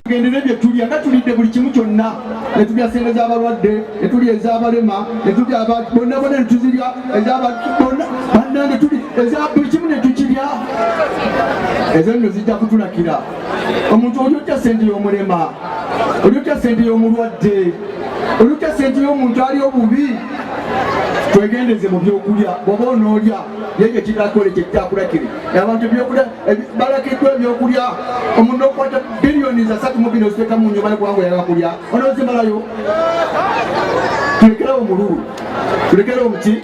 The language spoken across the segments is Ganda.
tugendere bye tulya nga tulidde buli kimu kyonna ne tulya sente z'abalwadde ne tulya ez'abalema ne tulya bonna ne tuzirya ez'abonna bannange tuli buli kimu ne tukirya ezo nno zijja kutulakira omuntu oli otya sente y'omulema oli otya sente y'omulwadde oli otya sente y'omuntu ali obubi twegendeze mu byokulya bw'oba onoolya yekyo kirakole kyekyakulakire abantu balakiddwa ebyokulya omuntu okwata biliyoni za 3 mu bino oziteeka mu nnyumba kubanga oyagala kulya onoozimalayo tulekerawo omululu tulekerawo muki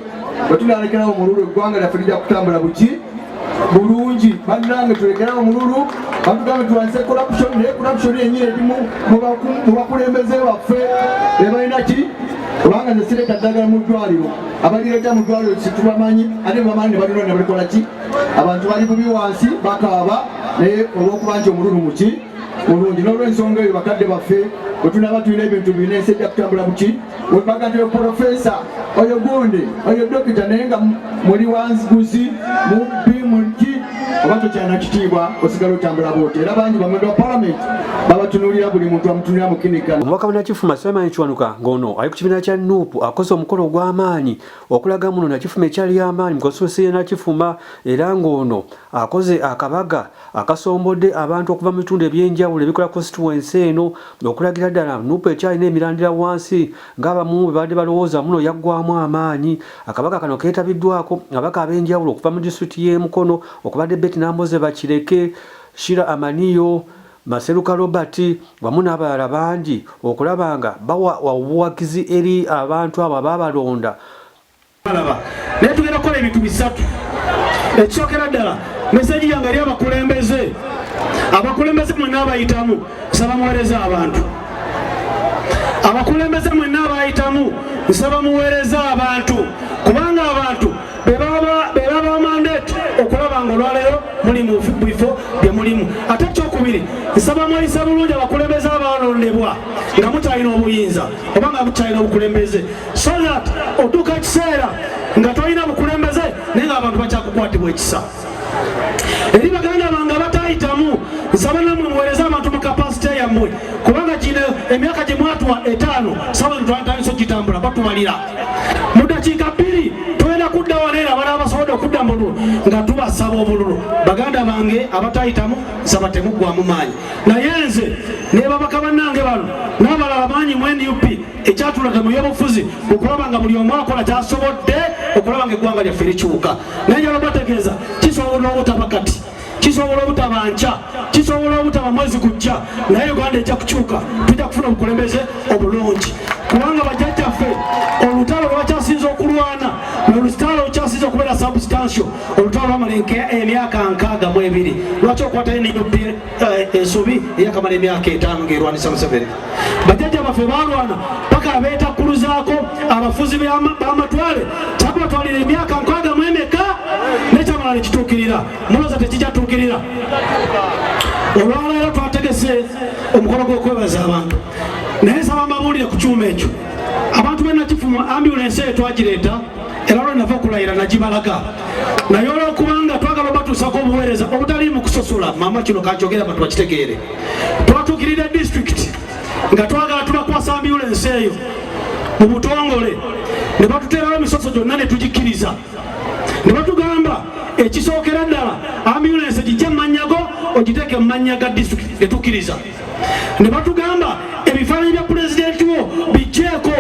bwe tunalekerawo omululu eggwanga lyaffe lijja kutambula buki bulungi bannange tulekerawo omululu batugambe tuwanise corruption naye corruption yenyini erimu mu bakulembeze baffe ebalina ki kubanga nze sireeta ddagala mu ddwaliro abalireeta mu ddwaliro situbamanyi ate bamanyi ne balina ne balikola ki abantu bali bubi wansi bakaaba naye olw'okuba nti omululu muki mulungi n'olw'ensonga eyo bakadde baffe bwe tunaba tulina ebintu birina ensi ejja kutambula buki webaga nti oyo porofesa oyo gundi oyo dokita naye nga muli wanguzi mubbi muki oba tokyalina kitiibwa osigala otambula bwoti era bangi bamwendo wa palamenti babatunuulira buli muntu amutunulira mu kinika. Omubaka Munnakifuma Sulaiman Kiwanuka ng'ono ali ku kibiina kya NUP akoze omukolo ogw'amaanyi okulaga muno Nakifuma ekyali y'amaanyi mu konstituensi y'e Nakifuma era ng'ono akoze akabaga akasombodde abantu okuva mu bitundu ebyenjawulo ebikola konstituensi eno okulagira ddala NUP ekyalina emirandira wansi ng'abamu bwe badde balowooza muno yaggwamu amaanyi. Akabaga kano keetabiddwako ababaka ab'enjawulo okuva mu disitulikiti y'e Mukono okubadde Betty Namboze Bakireke, Shira Amaniyo, Maseruka Robert wamu n'abalala bangi okulaba nga bawa obuwagizi eri abantu abo ababalonda. Naye tugenda kukola ebintu bisatu. Ekisookera ddala meseji yange eri abakulembeze mwenna abayitamu nsaba muweereza abantu. Abakulembeze mwenna abayitamu nsaba muweereza abantu kubanga abantu beba mandate okulaba nga olwaleero muli mu bifo bye mulimu. Ate ekyokubiri nsaba mweyisa bulungi abakulembeze abalondebwa nga mukyalina obuyinza oba nga mukyalina obukulembeze so that otuuka ekiseera nga tolina bukulembeze naye nga abantu bakyakukwatibwa ekisa. Eri baganda bange abatayitamu nsaba nammwe muweereza abantu mu kapasite yammwe kubanga kino emyaka gye mwatuwa 5 saba ntwatandise okitambula batumalira mu dakiika 2 tugenda kudda waleera abala abasobodde okudda mu bululu nga tubasaba obululu. Baganda bange abatayitamu nsaba temuggwamu maanyi naye nze ne babaka bannange bano n'abalala bangi mu NUP ekyatulaga mu byobufuzi okulaba nga buli omu akola kyasobodde okulaba nga eggwanga lyaffe likyuka. Naye njala bategeeza kisobola obutaba kati kisobola obutaba nkya kisobola obutaba mwezi kujja naye Uganda ejja kukyuka tujja kufuna obukulembeze obulungi kubanga bajjajjaffe olutalo lwakyasinza okulwana olutalo olukyasinza okubeera substantial olutalo lwamala emyaka 62 lwaki okwata NUP ensobi eyakamala emyaka 5 ng'erwanisa Museveni. Bajjajja baffe balwana paka abeetakkuluzaako abafuzi b'amatwale kyabatwalira emyaka 60 emeka nekyamala nekituukirira mulooza tekijjatuukirira. Olwaleero twategese omukolo gw'okwebaza abantu naye nsaba mbabuulire ku kyuma ekyo abantu b'e Nakifuma ambulensi eyo twagireeta era lwe nava okulayira nagibalaga naye olw'okubanga twagala obatuusako obuweereza obutali mu kusosola mama kino kankyogera abantu bakitegeere twatuukirira disitulikiti nga twagala tubakwasa ambulensi eyo mu butongole ne batuteerawo emisoso gyonna ne tugikkiriza ne batugamba ekisookera ddala ambulensi gijja mu mannyago ogiteeke mu mannya ga disitulikiti ne tukkiriza. Ne batugamba ebifaananyi bya pulezidenti wo bijjeeko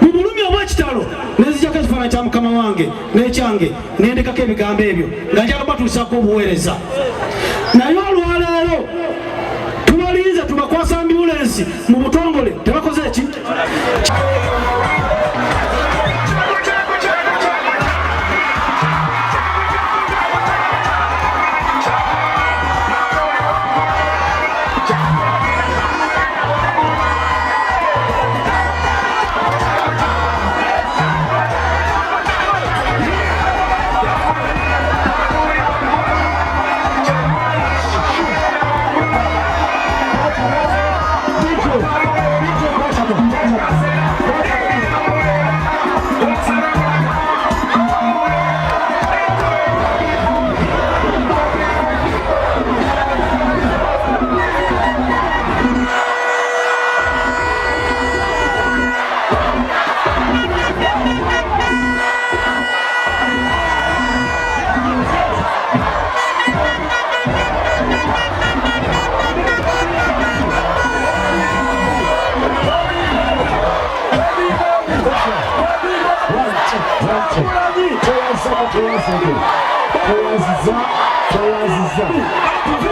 mu bulumi obw'ekitalo nezijjako ekifaananyi kya mukama wange n'ekyange nendekako ebigambo ebyo nga njala batuusako obuweereza. Naye olwaleero tubalinze tubakwasa ambulensi mu butongole tebakoze eki DJ,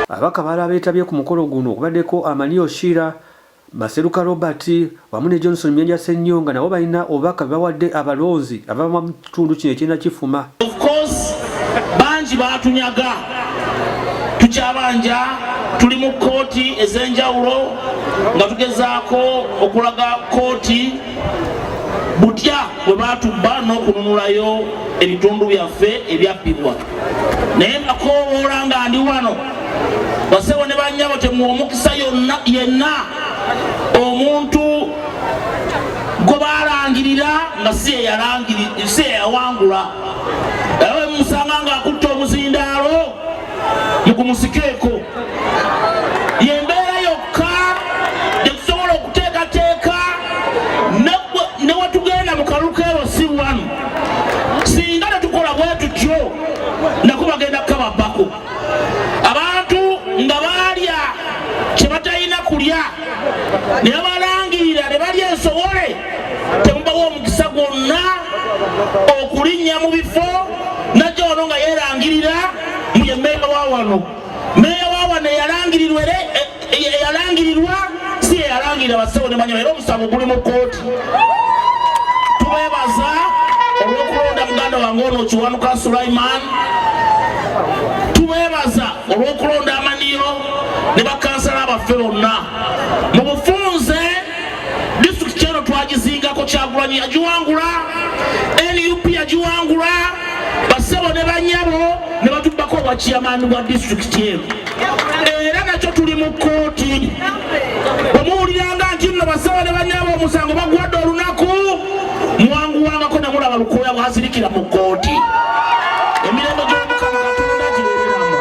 abaka balala beetabye ku mukolo guno okubaddeko Amanio Shira, Maseruka Robert wamu ne Johnson Myenja Ssennyonga nabo balina obubaka bawadde abalonzi abava mu kitundu kino ekyenda Kifuma. Of course bangi batunyaga tukyabanja tuli mu kooti ez'enjawulo nga tugezaako okulaga kooti butya bwe batubba n'okununulayo ebitundu byaffe ebyabbibwa naye nakoowoola nga ndi wano basebo ne bannyabo temuwa omukisa yenna omuntu gwe balangirira nga si yeyawangula ewe musanga ng'akutte omuzindaalo mugumusikeeko yembeera yokka tetusobola okuteekateeka ne wetugenda mu kalukeero si wanu singa tetukola bwe tutyo nako bagenda kukababbako abantu nga baalya kye batalina kulya ne balangirira ne balya ensobole temubawo omukisa gwonna okulinnya mu bifo najja wano nga yeerangirira muye meeya wa wano meeya wa wano eyalangirirwa si eyalangirira basebo ne banyama era omusango guli mu kooti. Tubeebaza olw'okulonda muganda wange ono Kiwanuka Sulaiman, tubeebaza olw'okulonda Amanio ne bakansala baffe bonna mu bufunze. Disitulikiti eno twagizingako Kyagulanyi yagiwangula, NUP yagiwangula, basebo ne banyabo ne batubbako obwakiyamaani bwa disitulikiti eno era nakyo tuli mu kooti. Bwemuwuliranga nti nno basebo ne banyabo omusango bagwadde olunaku muwanguwangako ne mulaba lukooya bwazirikira mu kooti. Emirembe gy'Omukama Katonda gibeereramu.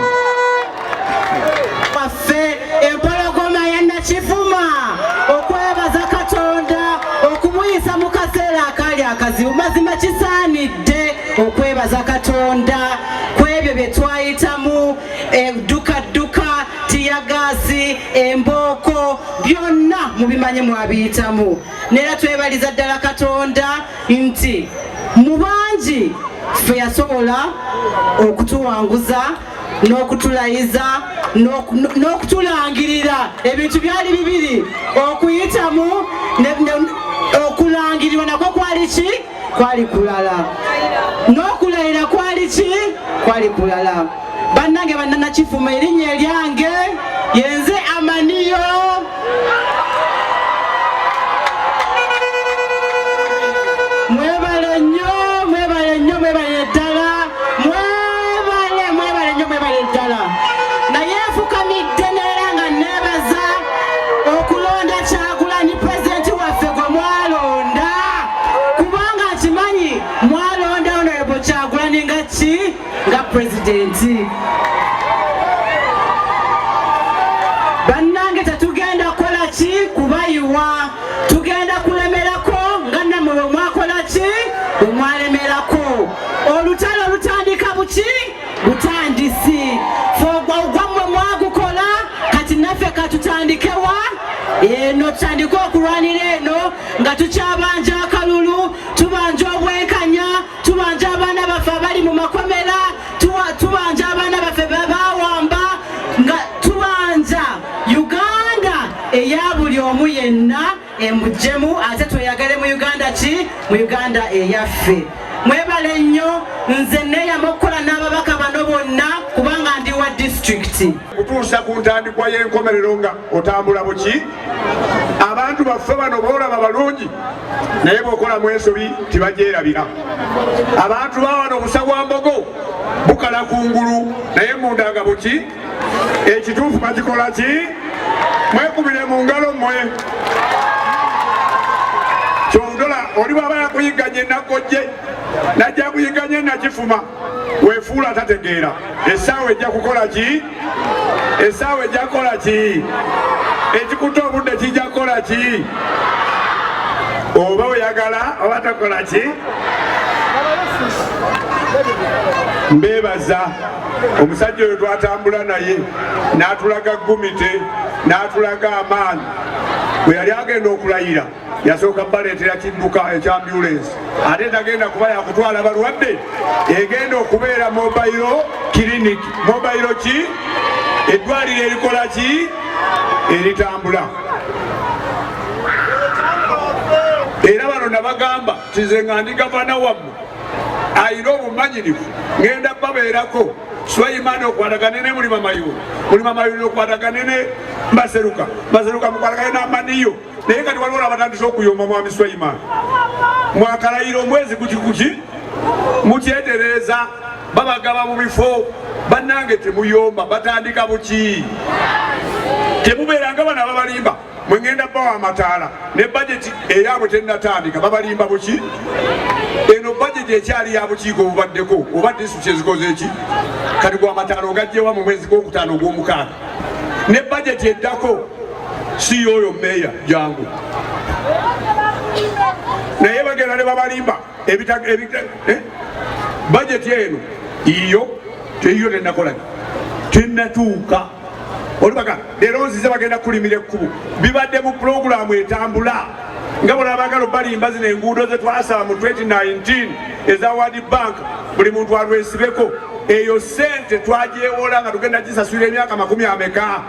Waffe empologoma ya Nakifuma okwebaza Katonda okumuyisa mu kaseera akali akazibu. Mazima kisaanidde okwebaza Katonda kwebyo bye twayitamu, edduka tiyagaasi, embooko, byonna mubimanye mwabiyitamu. Neera twebaliza ddala Katonda nti mu bangi ffe yasobola okutuwanguza n'okutulayiza n'okutulangirira. Ebintu byali bibiri, okuyitamu okulangirirwa nakwo kwali ki? Kwali kulala. N'okulayira kwali ki? Kwali kulala. Bannange bannanakifuma, erinnya eryange yenze Amanio. Mwebale nnyo, mwebale nnyo, mwebale ddala, mwebale nnyo, mwebale ddala. Naye nfukamidde neera nga neebaza okulonda Kyagulanyi pulezidenti waffe gwe mwalonda, kubanga nkimanyi mwalonda Honorable Kyagulanyi nga ki? Nga pulezidenti. Bannange tetugenda kukola ki? Kubayiwa. Tugenda kulemerako nga nammwe bwe mwakola ki? Bwe mwalemerako. Olutalo lutandika buki? Butandisi. Gwammwe mwagukola, kati naffe katutandikewa eno, tutandike okulwanira eno nga tukyabanja akalulu, tubanja obwenkanya, tubanja abaana baffe abali mu makomera, tubanja abaana baffe bebawamba, nga tubanja Uganda eya buli omu yenna emujjemu, ate tweyagale mu Uganda ki? Mu Uganda eyaffe. Mwebale nnyo, nze neeyama okukola n'ababaka bano bonna kubanga ndi wa disitulikiti. Kutuusa ku ntandikwa y'enkomerero nga otambula buki? Abantu baffe bano boolaba balungi naye bw'okolamu ensobi tibagyerabira. Abantu bawano obusa bwa mbogo bukala kungulu naye mundanga buki? Ekituufu bakikola ki? Mwekubire mu ngalo mmwe. Kyondola oli bw'aba yakuyigganye Nakojje najja kuyigganye Nakifuma, weefuula tategeera. Essaawa ejja kukola ki? Essaawa ejja kukola ki? Ekikutte obudde kijja kukola ki? Oba oyagala oba takola ki? Mbeebaza omusajja oyo twatambula naye n'atulaga gumite n'atulaga amaanyi bwe yali agenda okulayira yasooka baleetera kidduka ekya ambulance ate tagenda kuba yakutwala balwadde egenda okubeera mobile clinic. Mobile ki? Eddwaliro erikola ki? Eritambula. Era bano nabagamba kize nga ndi gavana wammwe ayina obumanyirivu ngenda babeerako Sulaiman okwatagane ne Mulima Mayuuni okwatagane ne Maseruka mukwatagane n'Amaniyo naye kati waliwo abatandise okuyomba mwami Sulaiman mwakalayiro omwezi kuki mukyetereeza babagaba mu bifo bannange temuyomba batandika buki temubeeranga bana babalimba mwengenda bawa amataala ne budget eyabwe tennatandika babalimba buki eno budget ekyali ya bukiiko obubaddeko oba disitulikiti ezikoze eki kati gwa amataala ogajjewa mu mwezi gw'okutaano ogw'omukaaga ne budget eddako si oyo meeya jangu naye bagenda ne babalimba budget eno iyo tennakolaki tennatuuka olubaga leero nzize bagenda kulimira ekkubo bibadde mu pulogulaamu etambula nga bwolabagala balimba zino enguudo ze twasaba mu 2019 eza World Bank buli muntu alwesibeko eyo sente twagyewola nga tugenda gisasulira emyaka 40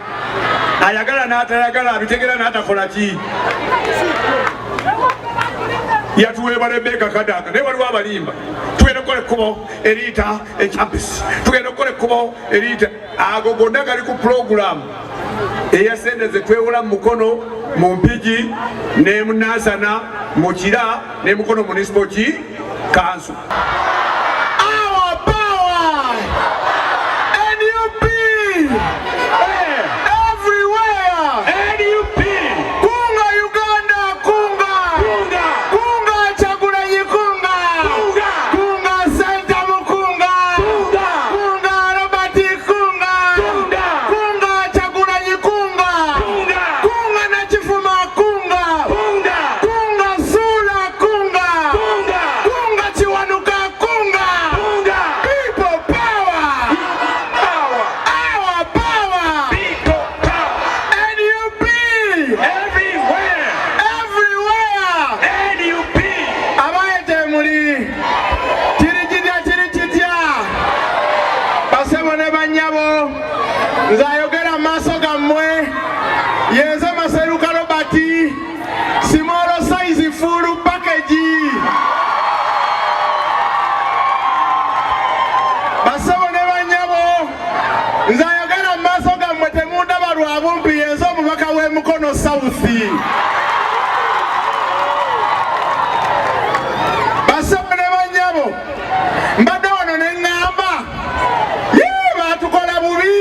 ayagala n'atayagala abitegera n'atakola ki yatuweebwa Rebecca Kadaga naye waliwo abalimba tugenda okukola ekkubo eriyita ecampus tugenda okukola ekkubo eriyita ago gonna gali ku pulogulaamu eya sente ze twewola mu mukono mu Mpigi ne mu Nansana mu Kira ne mukono municipal ki council. Our power NUP everywhere NUP kunga Uganda kunga Kyagulanyi kunga Senta Mukunga kunga Robert kunga Kyagulanyi kunga Nakifuma kunga Sula kunga Kiwanuka kunga people power our power NUP everywhere NUP abaete muli kirikitya basebo ne banyabo nzayogera maaso gammwe yenze Maseruka Robert small size full package basebo ne banyabo nzayogera maaso gammwe temundaba lwabumpi yenze omubaka w'emukono south basebo ne banyabo mbadde wano ne ŋŋamba baatukola bubi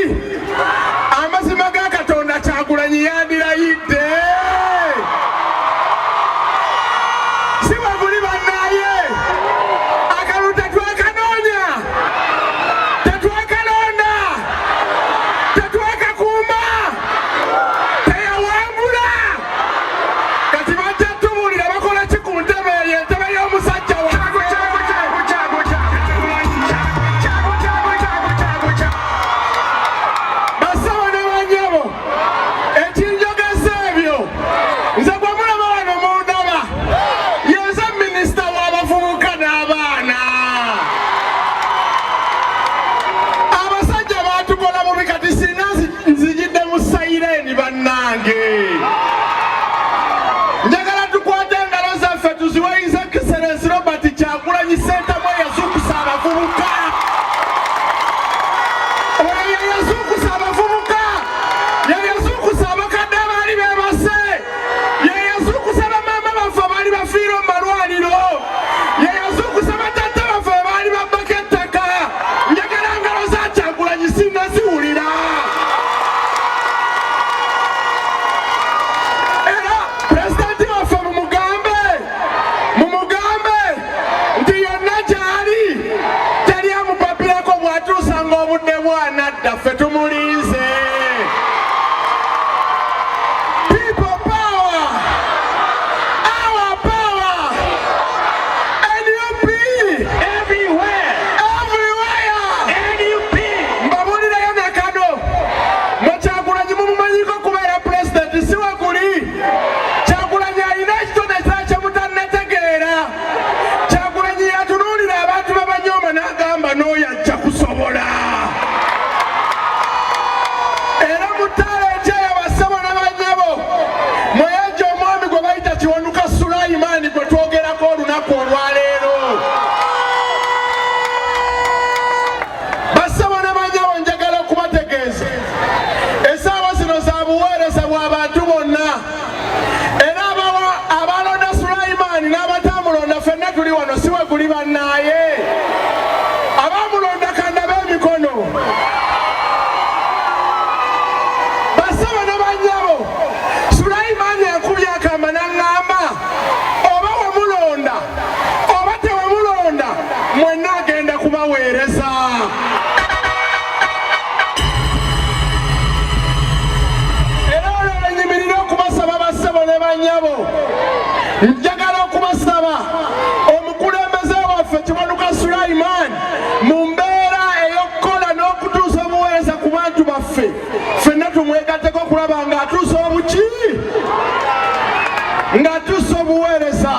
amazima ga Katonda Kyagulanyi yandirayidde si baguli bannaye akalulu tetwakanoonya tetwakalonda tetwakakuuma teyawangula kati bajja tubuulira bakola ki ku ntebe eyo entebe y'omusajja wange basabo ne banyabo ekinjogeza ebyo nze gwe mulaba wano mundaba yenze minisita w'abavubuka n'abaana abasajja baatukola bubi kati singa nzijidde mu sayireeni bannange njagala tukwate engalo zaffe tuziweyize Excellency Robert Kyagulanyi Ssentamu eyazuukusa abavubuka oyo yeyazuukusa abavubuka yeyazuukusa abakadde abaali beebase yeyazuukusa bamaama baffe abaali bafiira mu malwaliro yeyazuukusa batatta baffe abaali babbako ettaka njagala ngalo za Kyagulanyi sinnaziwulira era pulezidenti waffe mumugambe nti yonna gyali teri amupapirako bw'atuusa ng'obudde bwanadda ffe tumulinze people power our power NUP everywhere NUP mbabuulirayo nakano mwe Kyagulanyi mumumanyiko kubeera pulezidenti si waguli Kyagulanyi alina ekitone mwenna agenda kubaweereza. Era olwo nyimirira okubasaba bassebo ne bannyabo, njagala okubasaba omukulembeze waffe Kiwanuka Sulaiman mu mbeera ey'okukola n'okutuusa obuweereza ku bantu baffe, ffenna tumwegatteko okulaba ng'atuusa obuki, ng'atuusa obuweereza.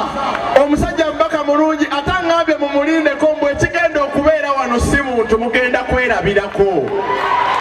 Omusajja mubaka mulungi ate aŋŋambye mumulindeko mbwe ekigenda okubeera wano si muntu mugenda kwerabirako.